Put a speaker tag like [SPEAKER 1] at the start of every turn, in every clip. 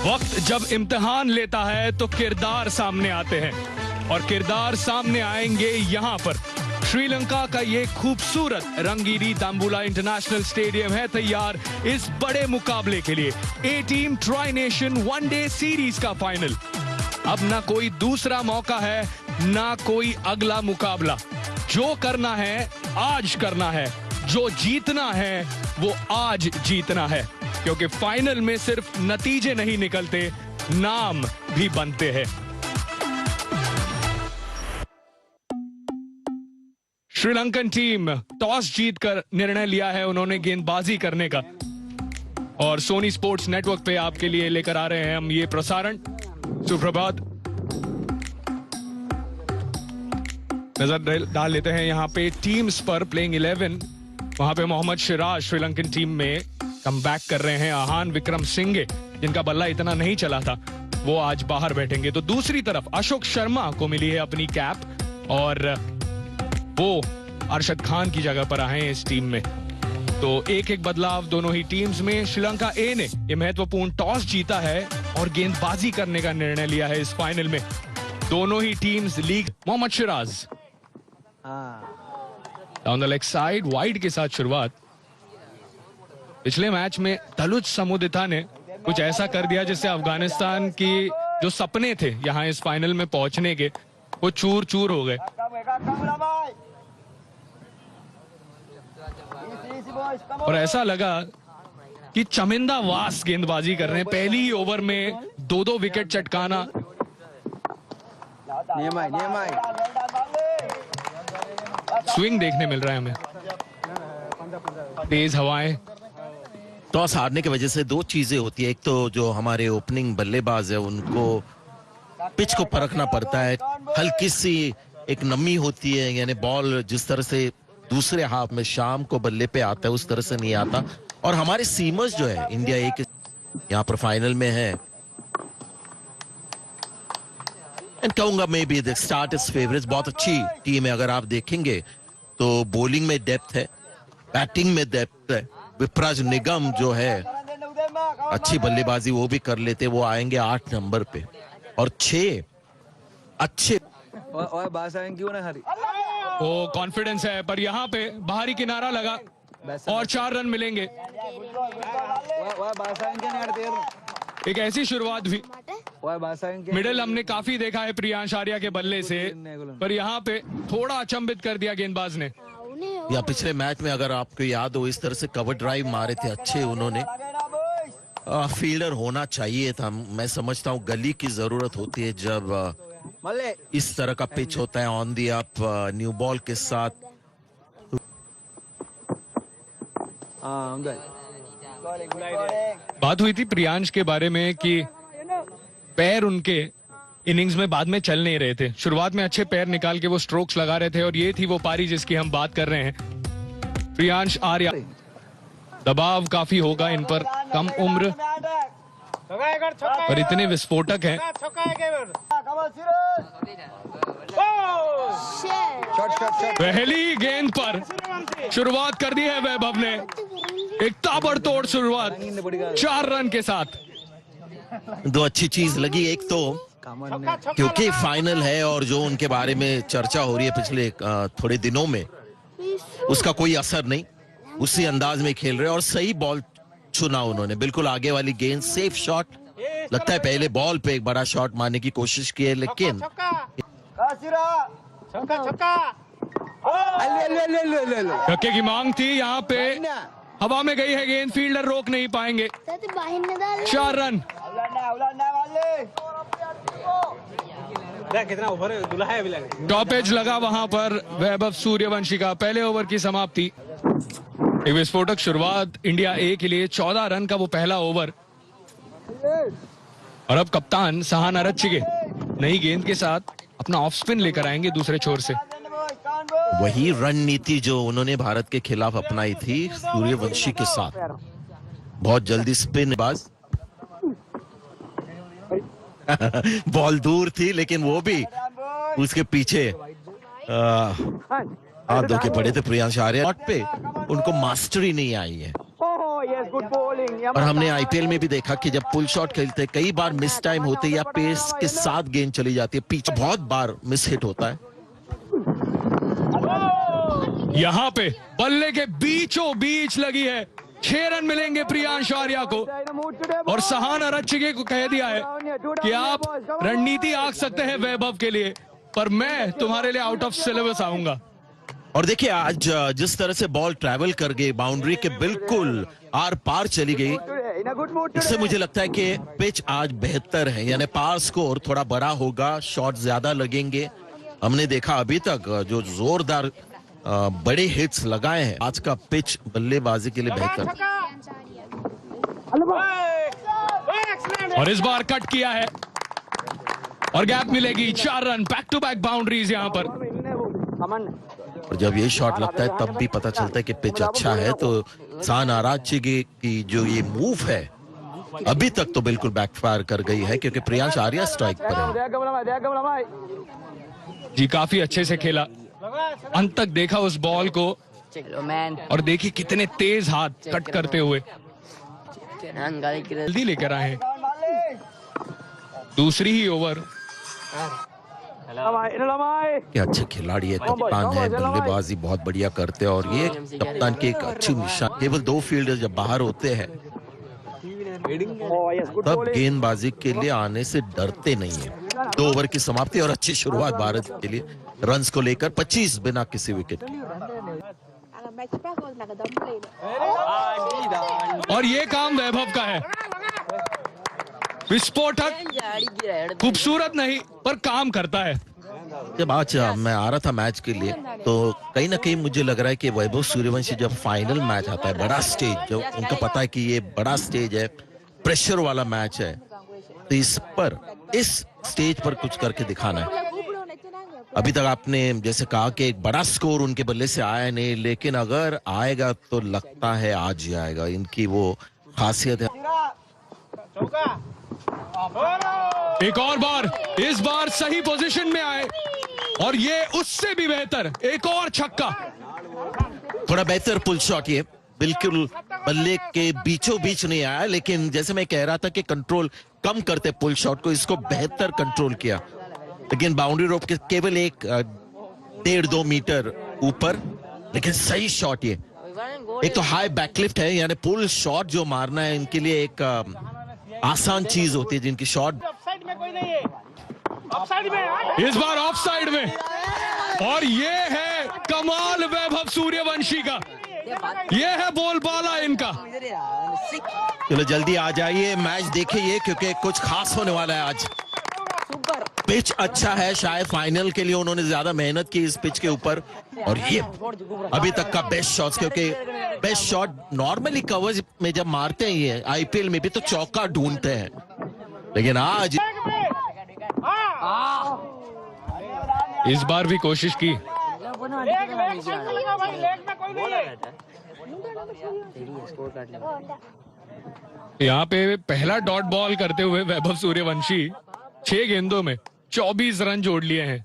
[SPEAKER 1] वक्त जब इम्तिहान लेता है तो किरदार सामने आते हैं और किरदार सामने आएंगे यहाँ पर। श्रीलंका का ये खूबसूरत रंगीली तांबुला इंटरनेशनल स्टेडियम है तैयार इस बड़े मुकाबले के लिए। A team tri nation one day series का फाइनल। अब ना कोई दूसरा मौका है ना कोई अगला मुकाबला। जो करना है आज करना है, जो जीतना है वो आज जीतना है, क्योंकि फाइनल में सिर्फ नतीजे नहीं निकलते, नाम भी बनते हैं। श्रीलंकन टीम टॉस जीतकर निर्णय लिया है उन्होंने गेंदबाजी करने का, और सोनी स्पोर्ट्स नेटवर्क पे आपके लिए लेकर आ रहे हैं हम ये प्रसारण। सुप्रभात। नजर डाल लेते हैं यहाँ पे टीम्स पर। प्लेइंग 11 वहां पे मोहम्मद सिराज श्रीलंकन टीम में कमबैक कर रहे हैं। आहान विक्रम सिंघे जिनका बल्ला इतना नहीं चला था वो आज बाहर बैठेंगे। तो दूसरी तरफ अशोक शर्मा को मिली है अपनी कैप और वो अरशद खान की जगह पर आए हैं इस टीम में। तो एक एक बदलाव दोनों ही टीम्स में। श्रीलंका ए ने यह महत्वपूर्ण टॉस जीता है और गेंदबाजी करने का निर्णय लिया है इस फाइनल में। दोनों ही teams league. Mohammed Siraj down the leg side wide के साथ शुरुआत। पिछले मैच में तलुज समुदिता ने कुछ ऐसा कर दिया जिससे अफगानिस्तान की जो सपने थे यहां इस फाइनल में पहुंचने के वो चूर चूर हो गए। और ऐसा लगा कि चमिंदा वास गेंदबाजी कर रहे हैं। पहली ही ओवर में 2-2 विकेट चटकाना। स्विंग देखने मिल रहा है हमें, तेज हवाएं।
[SPEAKER 2] टॉस हारने की वजह से दो चीजें होती है। एक तो जो हमारे ओपनिंग बल्लेबाज है उनको पिच को परखना पड़ता है। हल्की सी एक नमी होती है, यानी बॉल जिस तरह से दूसरे हाफ में शाम को बल्ले पे आता है उस तरह से नहीं आता। और हमारे सीमर्स जो है इंडिया एक यहाँ पर फाइनल में है, एंड कहूंगा may be the start is favourite. बहुत अच्छी टीम है। अगर आप देखेंगे तो बॉलिंग में डेप्थ है, बैटिंग में डेप्थ है। विप्राज निगम जो है अच्छी बल्लेबाजी वो भी कर लेते, वो आएंगे 8 नंबर पे और 6 अच्छे।
[SPEAKER 1] वो कॉन्फिडेंस है पर यहाँ पे बाहरी किनारा लगा और 4 रन मिलेंगे। एक ऐसी शुरुआत हुई। मिडिल हमने काफी देखा है प्रियांश आर्या के बल्ले से, पर यहाँ पे थोड़ा अचंभित कर दिया गेंदबाज ने।
[SPEAKER 2] या पिछले मैच में अगर आपको याद हो इस तरह से कवर ड्राइव मारे थे अच्छे उन्होंने। फील्डर होना चाहिए था। मैं समझता हूँ गली की जरूरत होती है जब इस तरह का पिच होता है on the up new ball के साथ।
[SPEAKER 1] बात हुई थी प्रियांश के बारे में कि पैर उनके इनिंग्स में बाद में चल नहीं रहे थे। शुरुआत में अच्छे पैर निकाल के वो स्ट्रोक्स लगा रहे थे और ये थी वो पारी जिसकी हम बात कर रहे हैं। प्रियांश आर्या, दबाव काफी होगा इन पर, कम उम्र पर इतने विस्फोटक हैं। पहली गेंद पर शुरुआत कर दी है वैभव ने। एक ताबड़तोड़ शुरुआत 4 रन के साथ।
[SPEAKER 2] दो अच्छी चीज लगी, एक तो क्योंकि फाइनल है और जो उनके बारे में चर्चा हो रही है पिछले थोड़े दिनों में उसका कोई असर नहीं, उसी अंदाज में खेल रहे और सही बॉल चुना उन्होंने। बिल्कुल आगे वाली गेंद, सेफ शॉट। लगता है पहले बॉल पे एक बड़ा शॉट मारने की कोशिश की है लेकिन
[SPEAKER 1] छक्के की मांग थी। यहाँ पे हवा में गई है गेंद, फील्डर रोक नहीं पाएंगे। 4 रन। टॉप एज लगा वहां पर वैभव सूर्यवंशी का। पहले ओवर की समाप्ति। एक विस्फोटक शुरुआत इंडिया ए के लिए। 14 रन का वो पहला ओवर। और अब कप्तान सहान अरच्छिगे नई गेंद के साथ अपना ऑफ स्पिन लेकर आएंगे दूसरे छोर से।
[SPEAKER 2] वही रणनीति जो उन्होंने भारत के खिलाफ अपनाई थी सूर्यवंशी के साथ। बहुत जल्दी स्पिन बाज। बॉल दूर थी लेकिन वो भी उसके पीछे हाथ धो के पड़े थे प्रियांश आर्या पे। उनको मास्टरी नहीं आई है। और हमने आईपीएल में भी देखा कि जब पुल शॉट खेलते कई बार मिस टाइम होते या पेस के साथ गेंद चली जाती है, पीछे बहुत बार मिस हिट होता है।
[SPEAKER 1] यहाँ पे बल्ले के बीचों बीच लगी है, 6 रन मिलेंगे प्रियांश आर्या को। और सहान अरच्छगे को कह दिया है कि आप रणनीति आंक सकते हैं वैभव के लिए, पर मैं तुम्हारे लिए आउट ऑफ सिलेबस आऊंगा।
[SPEAKER 2] और देखिए आज जिस तरह से बॉल ट्रैवल कर गई, बाउंड्री के बिल्कुल आर पार चली गई, इससे मुझे लगता है कि पिच आज बेहतर है, यानी पार स्कोर थोड़ा बड़ा होगा, शॉट ज्यादा लगेंगे। हमने देखा अभी तक जो जोरदार बड़े हिट्स लगाए हैं, आज का पिच बल्लेबाजी के लिए बेहतर।
[SPEAKER 1] और इस बार कट किया है और गैप मिलेगी, 4 run, back to back boundaries यहां पर।
[SPEAKER 2] और जब ये शॉट लगता है तब भी पता चलता है कि पिच अच्छा है। तो सहान अरच्छगे की जो ये मूव है अभी तक तो बिल्कुल बैकफायर कर गई है, क्योंकि प्रियांश आर्या स्ट्राइक पर है।
[SPEAKER 1] जी काफी अच्छे से खेला, अंत तक देखा उस बॉल को, और देखिए कितने तेज हाथ कट करते हुए जल्दी लेकर आए हैं। दूसरी ही ओवर।
[SPEAKER 2] क्या अच्छे खिलाड़ी है, कप्तान है, बल्लेबाजी बहुत बढ़िया करते हैं, और ये कप्तान की एक अच्छी निशान। केवल 2 फील्डर जब बाहर होते हैं तब गेंदबाजी के लिए आने से डरते नहीं है। 2 ओवर की समाप्ति और अच्छी शुरुआत भारत के लिए, रन्स को लेकर 25 बिना किसी विकेट के।
[SPEAKER 1] और ये काम वैभव का है, विस्फोटक, खूबसूरत नहीं पर काम करता है।
[SPEAKER 2] जब आज मैं आ रहा था मैच के लिए तो कहीं ना कहीं मुझे लग रहा है कि वैभव सूर्यवंशी जब फाइनल मैच आता है, बड़ा स्टेज, जो उनको पता है कि ये बड़ा स्टेज है, प्रेशर वाला मैच है, तो इस स्टेज पर कुछ करके दिखाना है। अभी तक आपने जैसे कहा कि एक बड़ा स्कोर उनके बल्ले से आया नहीं, लेकिन अगर आएगा तो लगता है आज ही आएगा, इनकी वो खासियत है।
[SPEAKER 1] एक और बार, इस बार सही पोजीशन में आए, और ये उससे भी बेहतर, एक और छक्का।
[SPEAKER 2] थोड़ा बेहतर पुल शॉट, ये बिल्कुल बल्ले के बीचों बीच नहीं आया, लेकिन जैसे मैं कह रहा था कि कंट्रोल कम करते पुल शॉट को, इसको बेहतर कंट्रोल किया, लेकिन बाउंड्री रोप के केवल 1.5-2 मीटर ऊपर, लेकिन सही शॉट ये। एक तो हाई बैकलिफ्ट है, यानी पुल शॉट जो मारना है इनके लिए एक आसान चीज होती है, जिनकी शॉट
[SPEAKER 1] इस बार ऑफ साइड में, और ये है कमाल वैभव सूर्यवंशी का, ये है बोलबाला इनका।
[SPEAKER 2] चलो जल्दी आ जाइए, मैच देखिए, क्योंकि कुछ खास होने वाला है आज। पिच अच्छा है, शायद फाइनल के लिए उन्होंने ज्यादा मेहनत की इस पिच के ऊपर, और ये अभी तक का बेस्ट शॉट, क्योंकि बेस्ट शॉट नॉर्मली कवर्स में जब मारते हैं ये आईपीएल में भी तो चौका ढूंढते हैं, लेकिन आज
[SPEAKER 1] इस बार भी कोशिश की। यहाँ पे पहला डॉट बॉल करते हुए वैभव सूर्यवंशी 6 गेंदों में 24 रन जोड़ लिए हैं।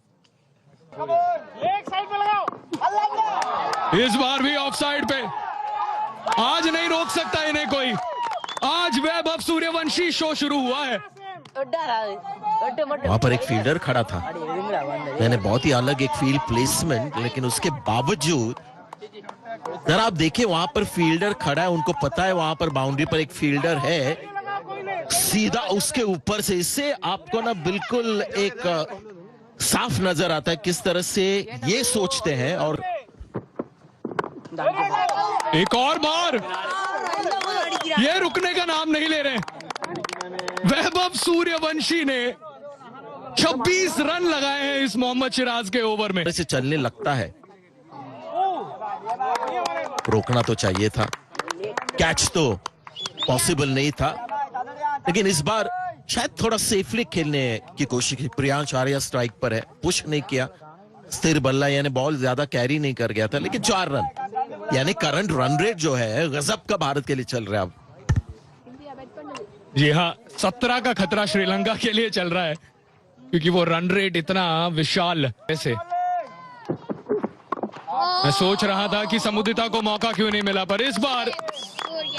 [SPEAKER 1] इस बार भी ऑफ साइड पे, आज नहीं रोक सकता इन्हें कोई, आज वैभव सूर्यवंशी शो शुरू हुआ है।
[SPEAKER 2] वहां पर एक फील्डर खड़ा था, मैंने बहुत ही अलग एक फील्ड प्लेसमेंट, लेकिन उसके बावजूद जरा आप देखिए वहां पर फील्डर खड़ा है, उनको पता है वहां पर बाउंड्री पर एक फील्डर है, सीधा उसके ऊपर से, इससे आपको ना बिल्कुल एक साफ नजर आता है किस तरह से ये सोचते हैं। और
[SPEAKER 1] एक और बार, ये रुकने का नाम नहीं ले रहे। वैभव सूर्यवंशी ने 26 रन लगाए हैं इस मोहम्मद सिराज के ओवर में।
[SPEAKER 2] से चलने लगता है, रोकना तो चाहिए था, कैच तो पॉसिबल नहीं था, लेकिन इस बार शायद थोड़ा सेफली खेलने की कोशिश की। प्रियांश आर्या स्ट्राइक पर है, पुश नहीं किया, स्थिर बल्ला, यानी बॉल ज्यादा कैरी नहीं कर गया था, लेकिन 4 रन, यानी करंट रन रेट जो है गजब का भारत के लिए चल रहा है अब।
[SPEAKER 1] जी हाँ, 17 का खतरा श्रीलंका के लिए चल रहा है, क्योंकि वो रन रेट इतना विशाल ऐसे। मैं सोच रहा था कि समुदिता को मौका क्यों नहीं मिला, पर इस बार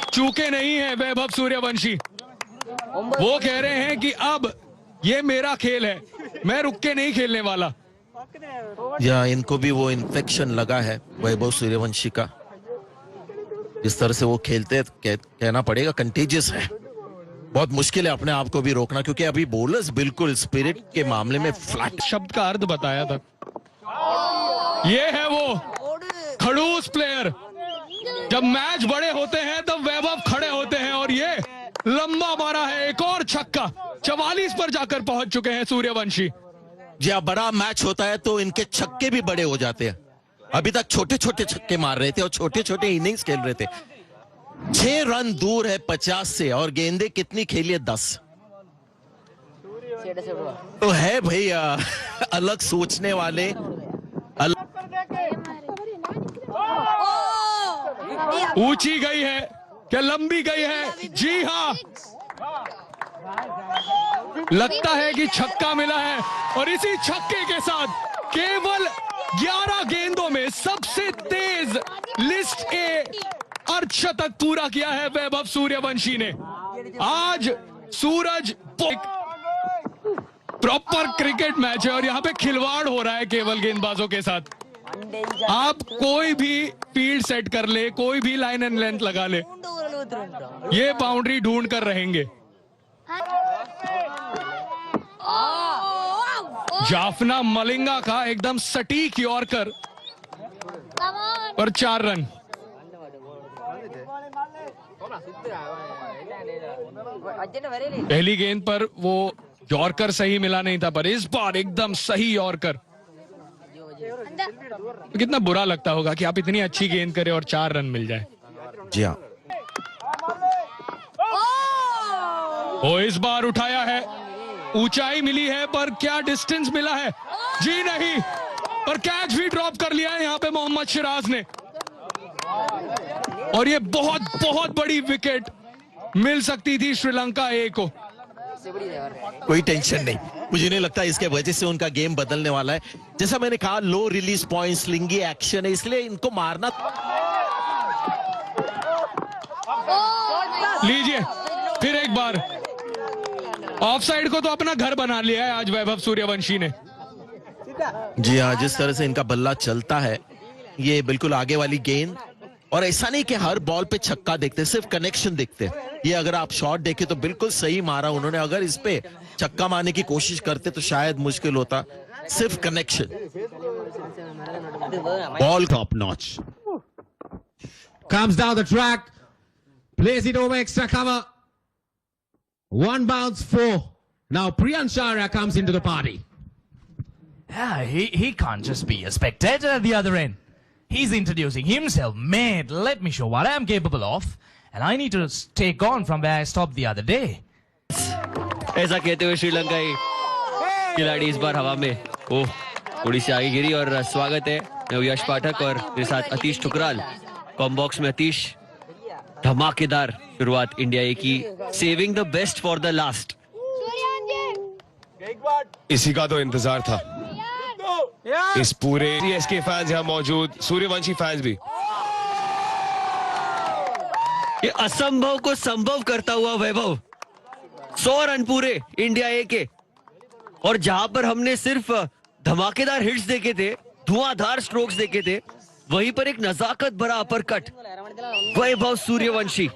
[SPEAKER 1] चूके नहीं है वैभव सूर्यवंशी। वो कह रहे हैं कि अब ये मेरा खेल है, मैं रुक के नहीं खेलने वाला।
[SPEAKER 2] या इनको भी वो इन्फेक्शन लगा है वैभव सूर्यवंशी का, जिस तरह से वो खेलते हैं कहना पड़ेगा कंटेजियस है। बहुत मुश्किल है अपने आप को भी रोकना, क्योंकि अभी बॉलर्स बिल्कुल स्पिरिट के मामले में फ्लैट।
[SPEAKER 1] शब्द का अर्थ बताया था। ये है वो खड़ूस प्लेयर। जब मैच बड़े होते हैं तब वैभव खड़े होते हैं, और ये लंबा मारा है एक और छक्का। 44 पर जाकर पहुंच चुके हैं सूर्यवंशी।
[SPEAKER 2] जी हाँ, बड़ा मैच होता है तो इनके छक्के भी बड़े हो जाते हैं। अभी तक छोटे छोटे छक्के मार रहे थे और छोटे छोटे इनिंग्स खेल रहे थे। 6 रन दूर है 50 से, और गेंदे कितनी खेली है? 10। तो है भैया अलग सोचने वाले।
[SPEAKER 1] ऊंची गई है क्या लंबी गई है? जी हाँ, लगता है कि छक्का मिला है, और इसी छक्के के साथ केवल 11 गेंदों में सबसे तेज लिस्ट ए अर्धशतक पूरा किया है वैभव सूर्यवंशी ने। आज सूरज प्रॉपर क्रिकेट मैच है, और यहाँ पे खिलवाड़ हो रहा है केवल गेंदबाजों के साथ। आप कोई भी फील्ड सेट कर ले, कोई भी लाइन एंड लेंथ लगा ले, ये बाउंड्री ढूंढ कर रहेंगे। जाफना मलिंगा का एकदम सटीक यॉर्कर और 4 रन। पहली गेंद पर वो यॉर्कर सही मिला नहीं था, पर इस बार एकदम सही यॉर्कर। तो कितना बुरा लगता होगा कि आप इतनी अच्छी गेंद करें और 4 रन मिल जाए।
[SPEAKER 2] जी हाँ,
[SPEAKER 1] वो इस बार उठाया है, ऊंचाई मिली है, पर क्या डिस्टेंस मिला है? जी नहीं, पर कैच भी ड्रॉप कर लिया है यहाँ पे मोहम्मद सिराज ने। और ये बहुत बहुत बड़ी विकेट मिल सकती थी श्रीलंका ए को।
[SPEAKER 2] कोई टेंशन नहीं, मुझे नहीं लगता इसके वजह से उनका गेम बदलने वाला है। जैसा मैंने कहा, लो रिलीज पॉइंट, स्लिंगी एक्शन है, इसलिए इनको मारना।
[SPEAKER 1] लीजिए फिर एक बार, ऑफसाइड को तो अपना घर बना लिया है आज वैभव सूर्यवंशी ने।
[SPEAKER 2] जी हाँ, जिस तरह से इनका बल्ला चलता है, ये बिल्कुल आगे वाली गेंद, और ऐसा नहीं कि हर बॉल पे छक्का देखते, सिर्फ कनेक्शन देखते। ये अगर आप शॉट देखें तो बिल्कुल सही मारा उन्होंने। अगर इस पे छक्का मारने की कोशिश करते तो शायद मुश्किल होता। सिर्फ connection, ball
[SPEAKER 3] top notch. Comes down the track, plays it over extra cover. 1 bounce 4. Now Priyan Shara comes into the party.
[SPEAKER 4] Yeah, he can't just be a spectator at the other end. He's introducing himself. Mate, let me show what I am capable of. And I need to take on from where I stopped the other day.
[SPEAKER 5] ऐसा कहते हुए श्रीलंकाई खिलाड़ी इस बार हवा में थोड़ी सी आगे गिरी। और स्वागत है, मैं यश पाठक और मेरे साथ अतीश ठुकराल। कॉम्बॉक्स में अतीश, धमाकेदार शुरुआत इंडिया ए की, saving the best for the last.
[SPEAKER 6] इसी का तो इंतजार था। इस पूरे सीएसके फैंस यहाँ मौजूद, सूर्यवंशी फैंस भी।
[SPEAKER 5] ये असंभव को संभव करता हुआ वैभव, 100 रन पूरे इंडिया ए के। और जहां पर हमने सिर्फ धमाकेदार हिट्स देखे थे, धुआंधार स्ट्रोक्स देखे थे, वहीं पर एक नजाकत भरा अपरकट वैभव सूर्यवंशी।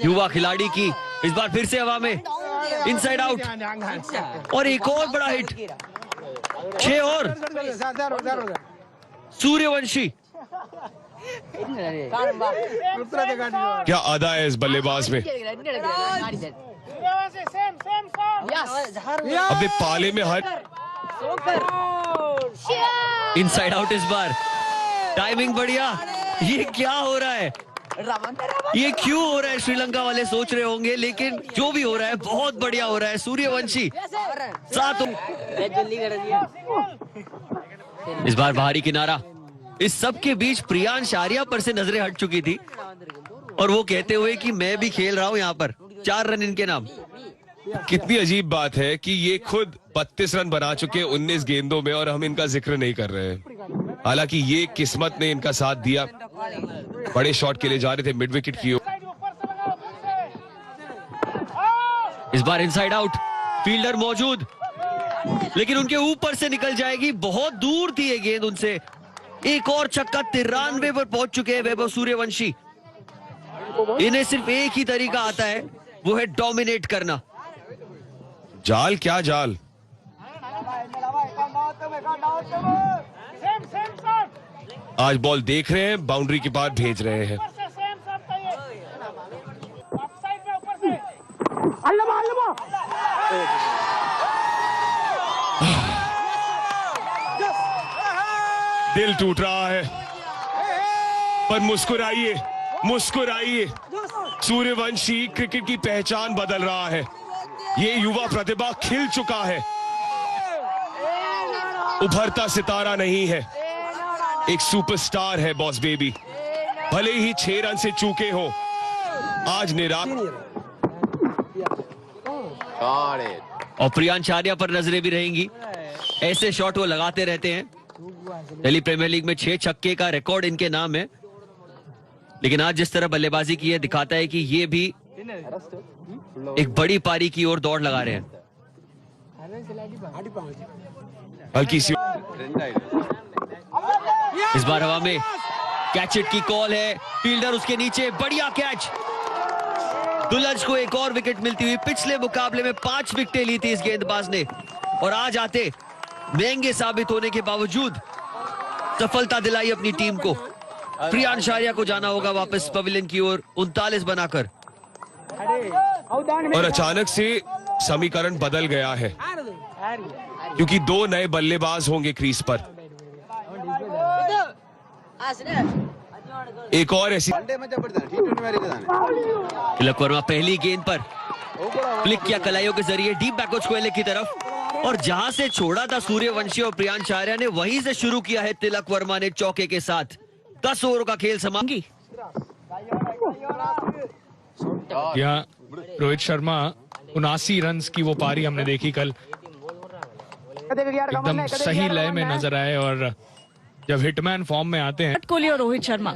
[SPEAKER 5] युवा खिलाड़ी की इस बार फिर से हवा में, इनसाइड आउट, और एक और बड़ा हिट। 6 और सूर्यवंशी।
[SPEAKER 6] क्या अदा है इस बल्लेबाज में, अपने पाले में हर
[SPEAKER 5] इनसाइड आउट इस बार, टाइमिंग बढ़िया। ये क्या हो रहा है, ये क्यों हो रहा है? श्रीलंका वाले सोच रहे होंगे, लेकिन जो भी हो रहा है बहुत बढ़िया हो रहा है। सूर्यवंशी 7। इस बार बाहरी किनारा। इस सब के बीच प्रियांश आर्या पर से नजरें हट चुकी थी, और वो कहते हुए कि मैं भी खेल रहा हूं यहाँ पर। 4 रन इनके नाम।
[SPEAKER 6] कितनी अजीब बात है कि ये खुद 32 रन बना चुके 19 गेंदों में, और हम इनका जिक्र नहीं कर रहे हैं। हालांकि ये किस्मत ने इनका साथ दिया, बड़े शॉट के लिए जा रहे थे मिड विकेट की ओर।
[SPEAKER 5] इस बार इनसाइड आउट, फील्डर मौजूद, लेकिन उनके ऊपर से निकल जाएगी, बहुत दूर थी ये गेंद उनसे। एक और छक्का, 93 पर पहुंच चुके हैं वैभव सूर्यवंशी। इन्हें सिर्फ एक ही तरीका आता है, वो है डोमिनेट करना।
[SPEAKER 6] जाल क्या जाल, आज बॉल देख रहे हैं, बाउंड्री के बाद भेज रहे हैं। दिल टूट रहा है, पर मुस्कुराइए, मुस्कुराइए। सूर्यवंशी क्रिकेट की पहचान बदल रहा है, ये युवा प्रतिभा खिल चुका है, उभरता सितारा नहीं है, एक सुपरस्टार है बॉस बेबी। भले ही 6 रन से चूके हो, आज निराश।
[SPEAKER 5] और प्रियांश आर्या पर नजरें भी रहेंगी, ऐसे शॉट वो लगाते रहते हैं। दिल्ली प्रीमियर लीग में 6 छक्के का रिकॉर्ड इनके नाम है, लेकिन आज जिस तरह बल्लेबाजी की है दिखाता है कि ये भी एक बड़ी पारी की ओर दौड़ लगा रहे हैं।
[SPEAKER 6] हल्की सी
[SPEAKER 5] इस बार हवा में कैच इट की कॉल है, फील्डर उसके नीचे, बढ़िया कैच। दुलज को एक और विकेट मिलती हुई। पिछले मुकाबले में 5 विकेटें ली थी इस गेंदबाज ने, और आज आते महंगे साबित होने के बावजूद सफलता दिलाई अपनी टीम को। प्रियांश आर्या को जाना होगा वापस पवेलियन की ओर 39 बनाकर।
[SPEAKER 6] और अचानक से समीकरण बदल गया है, क्योंकि 2 नए बल्लेबाज होंगे क्रीज पर। एक और ऐसी
[SPEAKER 5] तिलक वर्मा पहली गेंद पर फ्लिक किया कलाइयों के जरिए डीप बैकवर्ड स्क्वायर की तरफ, और जहां से छोड़ा था सूर्यवंशी और प्रियांश आर्या ने, वहीं से शुरू किया है तिलक वर्मा ने चौके के साथ। 10 ओवरों का खेल समाप्ति।
[SPEAKER 1] यहाँ रोहित शर्मा 79 रन की वो पारी हमने देखी कल, एकदम सही लय में नजर आए। और जब हिटमैन फॉर्म में आते हैं,
[SPEAKER 7] विराट कोहली और रोहित शर्मा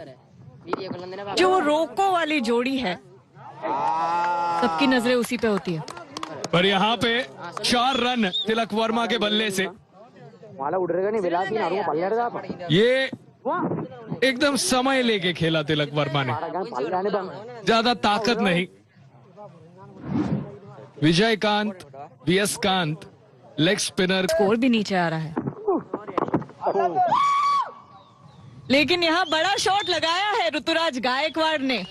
[SPEAKER 7] जो वो रोको वाली जोड़ी है, सबकी नजरें उसी पे होती है।
[SPEAKER 1] पर यहाँ पे 4 रन तिलक वर्मा के बल्ले से, ये एकदम समय लेके खेला तिलक वर्मा ने, ज्यादा ताकत नहीं। Vijaykanth, VS Kanth leg spinner,
[SPEAKER 7] score भी नीचे आ रहा है, लेकिन यहाँ बड़ा शॉट लगाया है ऋतुराज गायकवाड़ ने।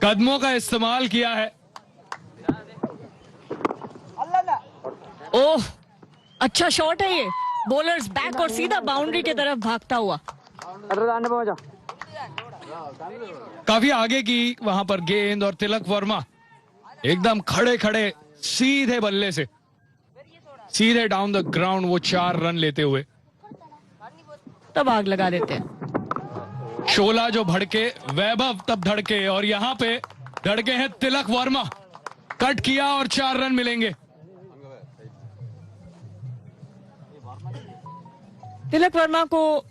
[SPEAKER 1] कदमों का इस्तेमाल किया है।
[SPEAKER 7] ओह, अच्छा शॉट है ये, बॉलर्स बैक और सीधा बाउंड्री की तरफ भागता हुआ।
[SPEAKER 1] काफी आगे की वहां पर गेंद, और तिलक वर्मा एकदम खड़े खड़े सीधे बल्ले से सीधे डाउन द ग्राउंड वो 4 रन लेते हुए
[SPEAKER 7] तब आग लगा देते हैं।
[SPEAKER 1] शोला जो भड़के, वैभव तब धड़के, और यहाँ पे धड़के हैं तिलक वर्मा। कट किया और 4 रन मिलेंगे।
[SPEAKER 7] तिलक वर्मा को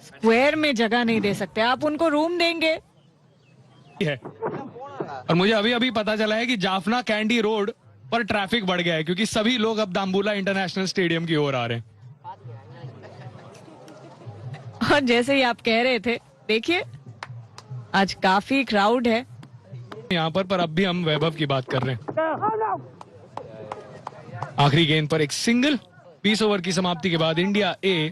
[SPEAKER 7] स्क्वायर में जगह नहीं दे सकते, आप उनको रूम देंगे।
[SPEAKER 1] है और मुझे अभी अभी पता चला है कि जाफना कैंडी रोड पर ट्रैफिक बढ़ गया है, क्योंकि सभी लोग अब दाम्बुला इंटरनेशनल स्टेडियम की ओर आ रहे हैं।
[SPEAKER 7] और जैसे ही आप कह रहे थे, देखिए आज काफी क्राउड है
[SPEAKER 1] यहाँ पर अब भी हम वैभव की बात कर रहे हैं। आखिरी गेंद पर एक सिंगल। 20 ओवर की समाप्ति के बाद इंडिया ए